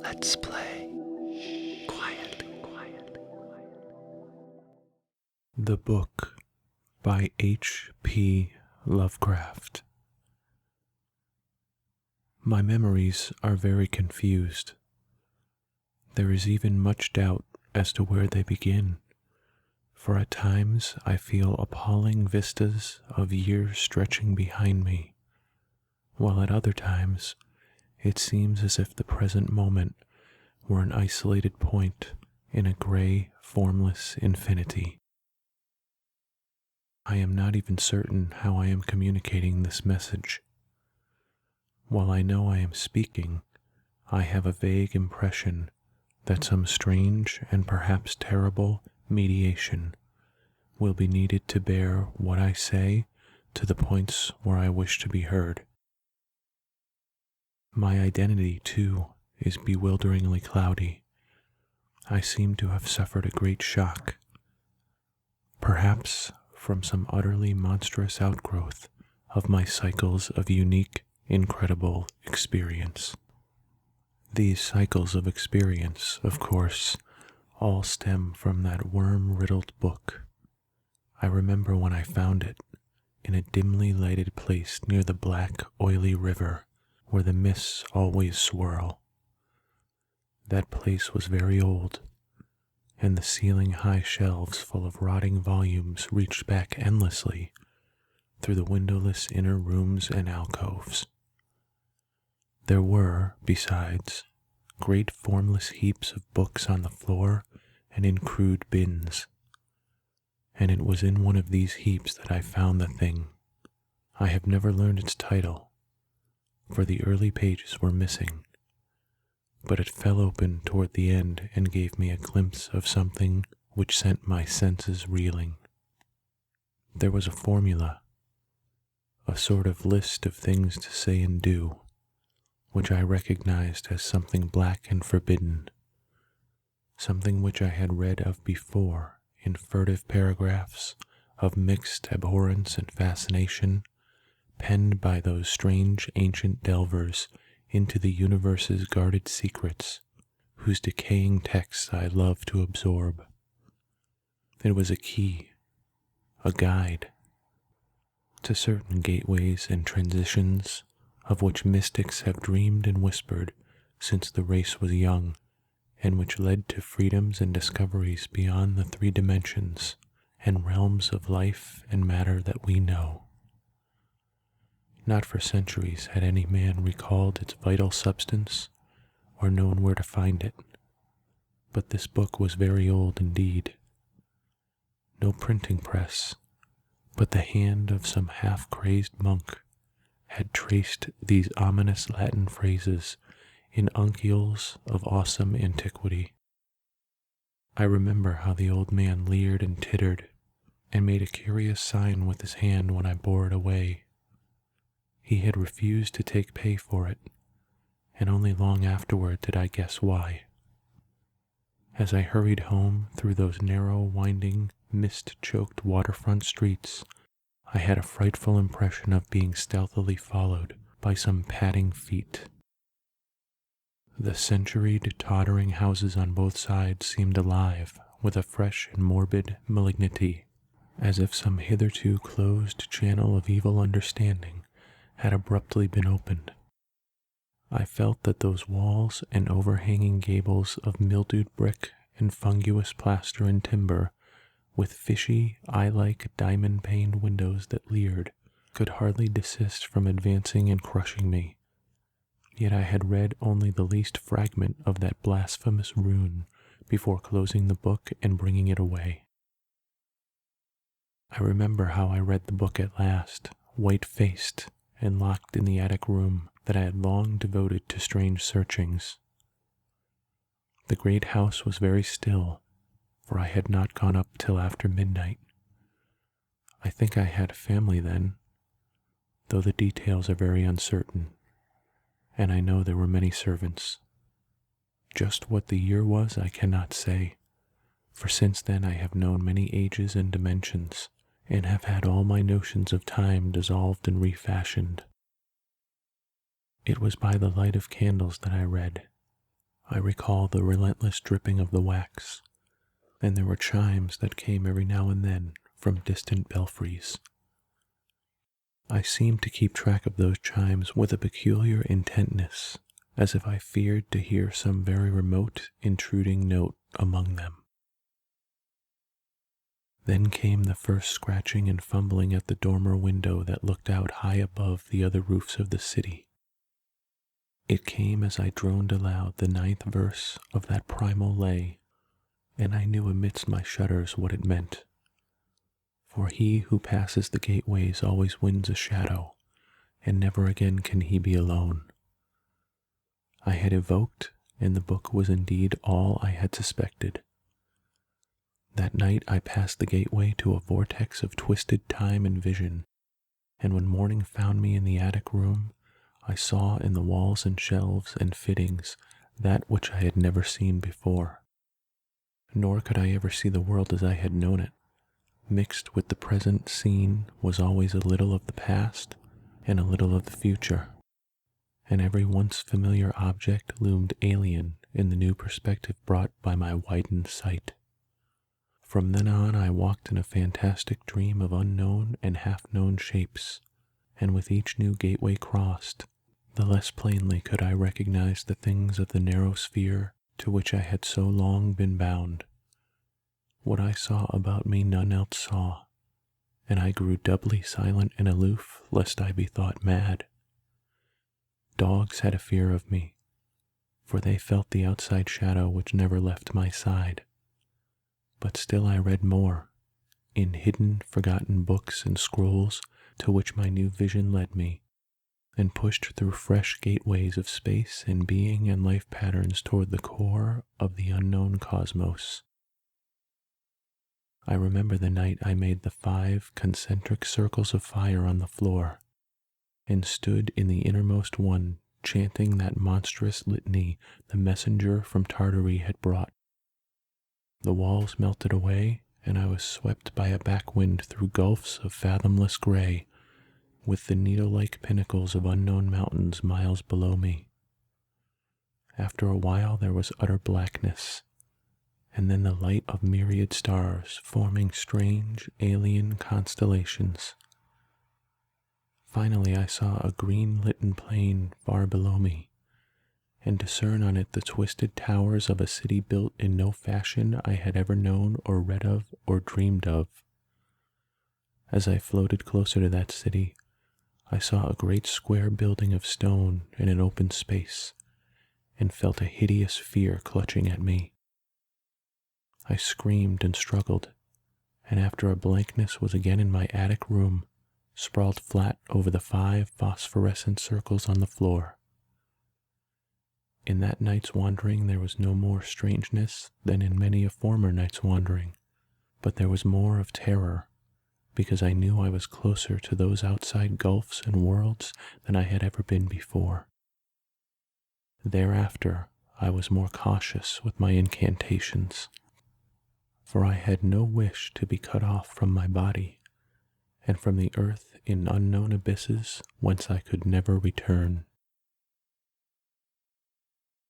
Let's play quietly. The Book by H.P. Lovecraft. My memories are very confused. There is even much doubt as to where they begin, for at times I feel appalling vistas of years stretching behind me, while at other times it seems as if the present moment were an isolated point in a gray, formless infinity. I am not even certain how I am communicating this message. While I know I am speaking, I have a vague impression that some strange and perhaps terrible mediation will be needed to bear what I say to the points where I wish to be heard. My identity, too, is bewilderingly cloudy. I seem to have suffered a great shock, perhaps from some utterly monstrous outgrowth of my cycles of unique, incredible experience. These cycles of experience, of course, all stem from that worm-riddled book. I remember when I found it in a dimly lighted place near the black, oily river where the mists always swirl. That place was very old, and the ceiling-high shelves full of rotting volumes reached back endlessly through the windowless inner rooms and alcoves. There were, besides, great formless heaps of books on the floor and in crude bins, and it was in one of these heaps that I found the thing. I have never learned its title, for the early pages were missing, but it fell open toward the end and gave me a glimpse of something which sent my senses reeling. There was a formula, a sort of list of things to say and do, which I recognized as something black and forbidden, something which I had read of before in furtive paragraphs of mixed abhorrence and fascination, penned by those strange ancient delvers into the universe's guarded secrets, whose decaying texts I love to absorb. It was a key, a guide, to certain gateways and transitions of which mystics have dreamed and whispered since the race was young, and which led to freedoms and discoveries beyond the 3 dimensions and realms of life and matter that we know. Not for centuries had any man recalled its vital substance or known where to find it, but this book was very old indeed. No printing press, but the hand of some half-crazed monk had traced these ominous Latin phrases in uncials of awesome antiquity. I remember how the old man leered and tittered, and made a curious sign with his hand when I bore it away. He had refused to take pay for it, and only long afterward did I guess why. As I hurried home through those narrow, winding, mist-choked waterfront streets, I had a frightful impression of being stealthily followed by some padding feet. The centuried, tottering houses on both sides seemed alive with a fresh and morbid malignity, as if some hitherto closed channel of evil understanding had abruptly been opened. I felt that those walls and overhanging gables of mildewed brick and funguous plaster and timber, with fishy, eye-like diamond-paned windows that leered, could hardly desist from advancing and crushing me. Yet I had read only the least fragment of that blasphemous rune before closing the book and bringing it away. I remember how I read the book at last, white-faced and locked in the attic room that I had long devoted to strange searchings. The great house was very still, for I had not gone up till after midnight. I think I had a family then, though the details are very uncertain, and I know there were many servants. Just what the year was I cannot say, for since then I have known many ages and dimensions, and have had all my notions of time dissolved and refashioned. It was by the light of candles that I read, I recall the relentless dripping of the wax, and there were chimes that came every now and then from distant belfries. I seemed to keep track of those chimes with a peculiar intentness, as if I feared to hear some very remote, intruding note among them. Then came the first scratching and fumbling at the dormer window that looked out high above the other roofs of the city. It came as I droned aloud the 9th verse of that primal lay, and I knew amidst my shudders what it meant. For he who passes the gateways always wins a shadow, and never again can he be alone. I had evoked, and the book was indeed all I had suspected. That night I passed the gateway to a vortex of twisted time and vision, and when morning found me in the attic room, I saw in the walls and shelves and fittings that which I had never seen before. Nor could I ever see the world as I had known it. Mixed with the present scene was always a little of the past and a little of the future, and every once familiar object loomed alien in the new perspective brought by my widened sight. From then on I walked in a fantastic dream of unknown and half-known shapes, and with each new gateway crossed, the less plainly could I recognize the things of the narrow sphere to which I had so long been bound. What I saw about me none else saw, and I grew doubly silent and aloof lest I be thought mad. Dogs had a fear of me, for they felt the outside shadow which never left my side. But still I read more, in hidden, forgotten books and scrolls to which my new vision led me, and pushed through fresh gateways of space and being and life patterns toward the core of the unknown cosmos. I remember the night I made the 5 concentric circles of fire on the floor, and stood in the innermost one chanting that monstrous litany the messenger from Tartary had brought. The walls melted away, and I was swept by a back wind through gulfs of fathomless gray, with the needle-like pinnacles of unknown mountains miles below me. After a while there was utter blackness, and then the light of myriad stars forming strange, alien constellations. Finally I saw a green-litten plain far below me, and discern on it the twisted towers of a city built in no fashion I had ever known or read of or dreamed of. As I floated closer to that city, I saw a great square building of stone in an open space, and felt a hideous fear clutching at me. I screamed and struggled, and after a blankness was again in my attic room, sprawled flat over the 5 phosphorescent circles on the floor. In that night's wandering there was no more strangeness than in many a former night's wandering, but there was more of terror, because I knew I was closer to those outside gulfs and worlds than I had ever been before. Thereafter, I was more cautious with my incantations, for I had no wish to be cut off from my body, and from the earth in unknown abysses whence I could never return.